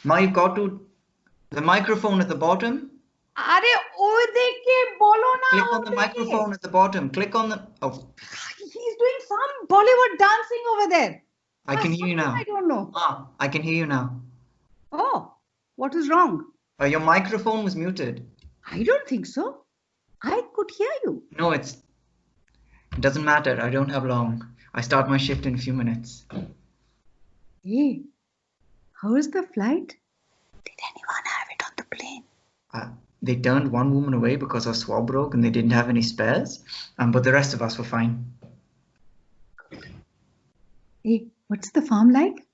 Ma, you got to the microphone at the bottom. अरे ओदेके बोलो ना Click on the microphone at the bottom. Click on the. Oh. He's doing some Bollywood dancing over there. I can hear you now. I don't know. Ah, I can hear you now. Oh, what is wrong? Your microphone was muted. I don't think so. I could hear you. No, it doesn't matter. I don't have long. I start my shift in a few minutes. Hey, how is the flight? Did anyone have it on the plane? They turned one woman away because her swab broke and they didn't have any spares. But the rest of us were fine. Hey, what's the farm like?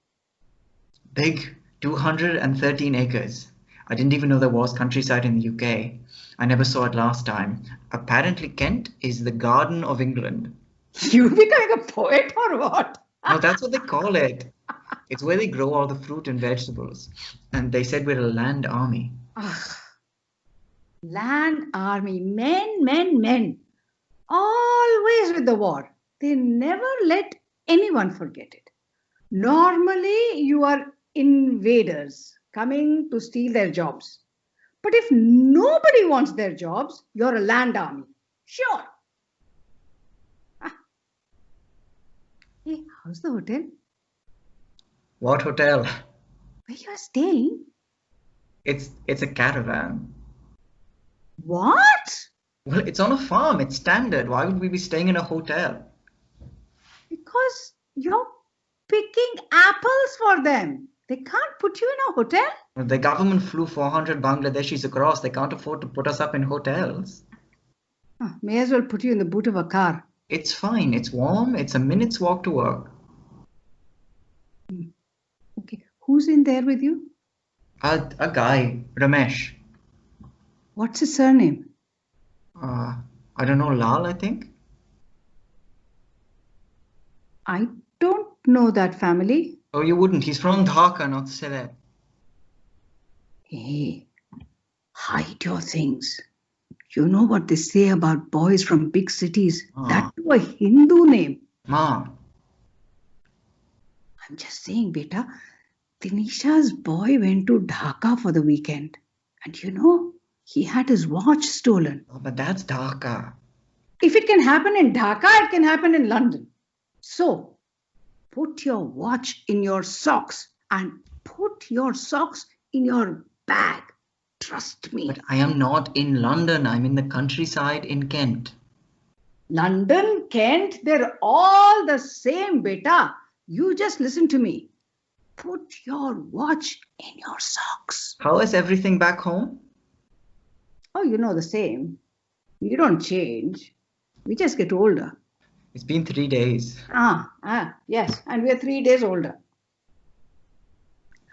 Big, 213 acres. I didn't even know there was countryside in the UK. I never saw it last time. Apparently Kent is the Garden of England. You becoming a poet or what? No, that's what they call it. It's where they grow all the fruit and vegetables. And they said we're a land army. Land army, men. Always with the war. They never let anyone forget it. Normally, you are invaders coming to steal their jobs. But if nobody wants their jobs, you're a land army. Sure. Hey, how's the hotel? What hotel? Where you are staying? It's a caravan. What? Well, it's on a farm. It's standard. Why would we be staying in a hotel? Because you're picking apples for them. They can't put you in a hotel. The government flew 400 Bangladeshis across. They can't afford to put us up in hotels. May as well put you in the boot of a car. It's fine. It's warm. It's a minute's walk to work. Okay. Who's in there with you? A guy, Ramesh. What's his surname? I don't know, Lal, I think. I don't know that family. Oh, you wouldn't. He's from Dhaka, not Sylhet. Hey, hide your things. You know what they say about boys from big cities? That to a Hindu name. Ma. I'm just saying, beta, Tanisha's boy went to Dhaka for the weekend. And you know, he had his watch stolen. Oh, but that's Dhaka. If it can happen in Dhaka, it can happen in London. So, put your watch in your socks and put your socks in your bag. Trust me. But I am not in London. I'm in the countryside in Kent. London, Kent, they're all the same, beta. You just listen to me. Put your watch in your socks. How is everything back home? Oh, you know the same. You don't change. We just get older. It's been 3 days. Yes. And we're 3 days older.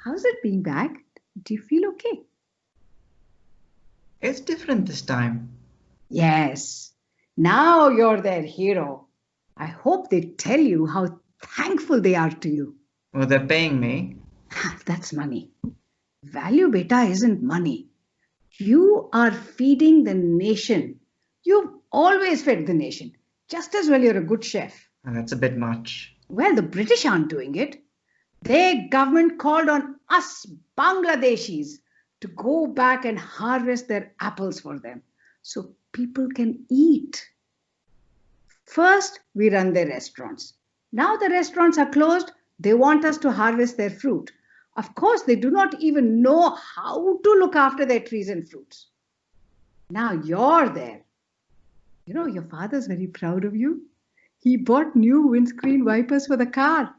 How's it being back? Do you feel okay? It's different this time. Yes. Now you're their hero. I hope they tell you how thankful they are to you. Well, they're paying me. That's money. Value, beta, isn't money. You are feeding the nation. You've always fed the nation. Just as well you're a good chef. That's a bit much. Well, the British aren't doing it. Their government called on us Bangladeshis to go back and harvest their apples for them so people can eat. First, we run their restaurants. Now the restaurants are closed. They want us to harvest their fruit. Of course, they do not even know how to look after their trees and fruits. Now you're there. You know, your father's very proud of you. He bought new windscreen wipers for the car.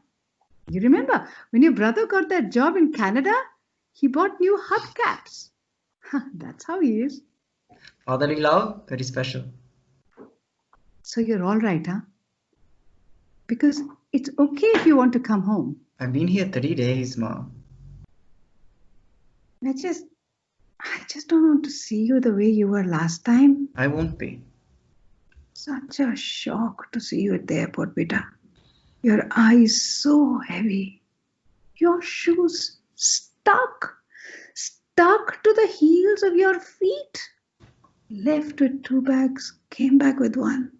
You remember when your brother got that job in Canada? He bought new hubcaps. That's how he is. Fatherly love, very special. So you're all right, huh? Because it's okay if you want to come home. I've been here 3 days, Ma. I just don't want to see you the way you were last time. I won't be. Such a shock to see you at the airport, beta. Your eyes so heavy. Your shoes stuck to the heels of your feet. Left with 2 bags, came back with 1.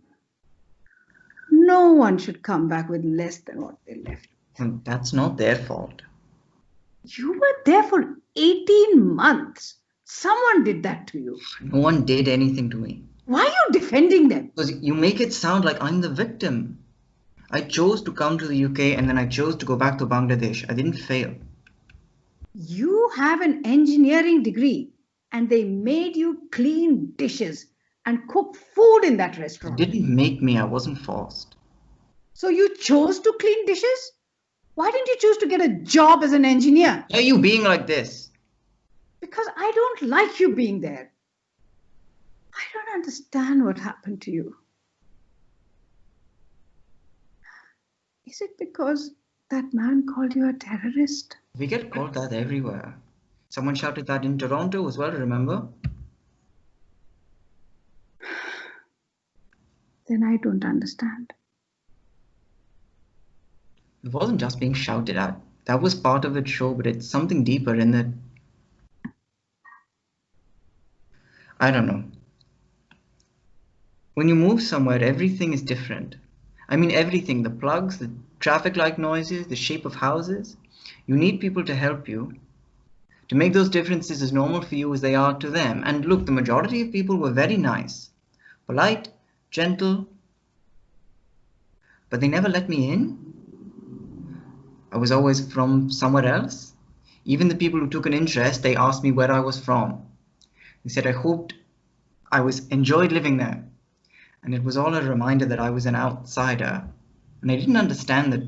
No one should come back with less than what they left. And that's not their fault. You were there for 18 months. Someone did that to you. No one did anything to me. Why are you defending them? Because you make it sound like I'm the victim. I chose to come to the UK and then I chose to go back to Bangladesh. I didn't fail. You have an engineering degree and they made you clean dishes and cook food in that They restaurant. didn't make me, I wasn't forced. So you chose to clean dishes? Why didn't you choose to get a job as an engineer? Why are you being like this? Because I don't like you being there. I don't understand what happened to you. Is it because that man called you a terrorist? We get called that everywhere. Someone shouted that in Toronto as well, remember? Then I don't understand. It wasn't just being shouted at. That was part of it, sure, but it's something deeper in that. I don't know. When you move somewhere, everything is different. I mean, everything, the plugs, the traffic light noises, the shape of houses. You need people to help you, to make those differences as normal for you as they are to them. And look, the majority of people were very nice, polite, gentle, but they never let me in. I was always from somewhere else. Even the people who took an interest, they asked me where I was from. They said I hoped I enjoyed living there. And it was all a reminder that I was an outsider. And I didn't understand that,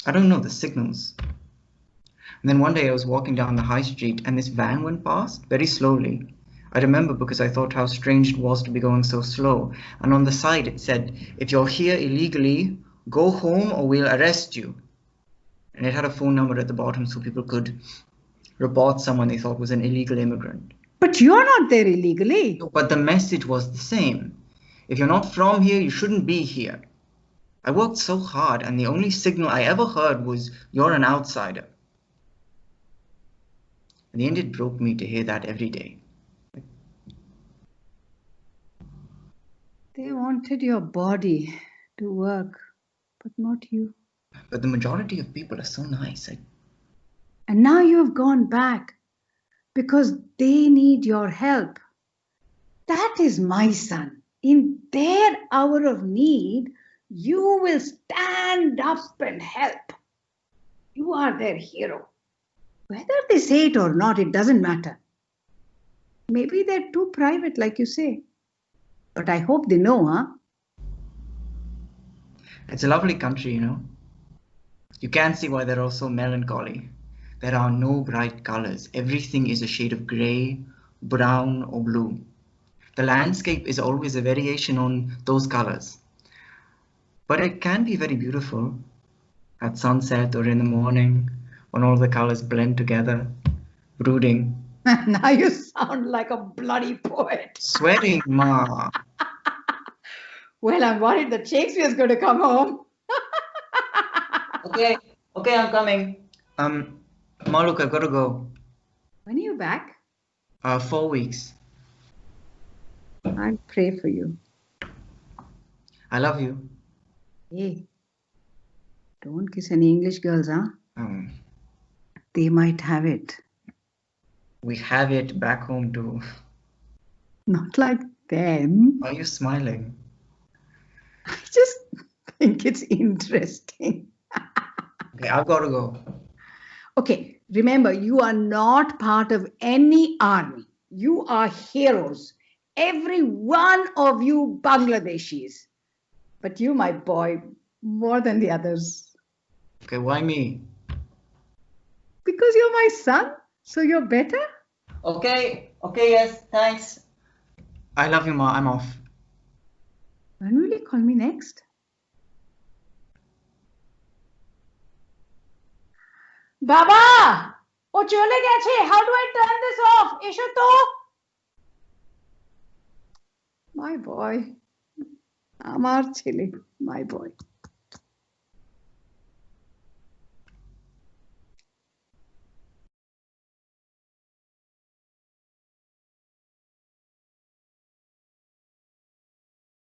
I don't know, the signals. And then one day I was walking down the high street and this van went past very slowly. I remember because I thought how strange it was to be going so slow. And on the side it said, if you're here illegally, go home or we'll arrest you. And it had a phone number at the bottom so people could report someone they thought was an illegal immigrant. But you're not there illegally. But the message was the same. If you're not from here, you shouldn't be here. I worked so hard and the only signal I ever heard was, you're an outsider. In the end, it broke me to hear that every day. They wanted your body to work, but not you. But the majority of people are so nice. And now you have gone back because they need your help. That is my son. In their hour of need, you will stand up and help. You are their hero. Whether they say it or not, it doesn't matter. Maybe they're too private, like you say. But I hope they know, huh? It's a lovely country, you know. You can see why they're all so melancholy. There are no bright colors. Everything is a shade of grey, brown, or blue. The landscape is always a variation on those colors. But it can be very beautiful at sunset or in the morning when all the colors blend together, brooding. Now you sound like a bloody poet. Swearing, Ma. Well, I'm worried that Shakespeare's going to come home. Okay, I'm coming. Maluk, I've got to go. When are you back? 4 weeks. I'll pray for you. I love you. Hey, don't kiss any English girls, huh? They might have it. We have it back home too. Not like them. Why are you smiling? I just think it's interesting. Okay, I've got to go. Okay, remember, you are not part of any army. You are heroes. Every one of you Bangladeshis. But you, my boy, more than the others. Okay, why me? Because you're my son, so you're better. Okay, yes, thanks. I love you, Ma. I'm off. When will you call me next? Baba! ও চলে গেছে. How do I turn this off? এসো তো. My boy. আমার ছেলে. My boy.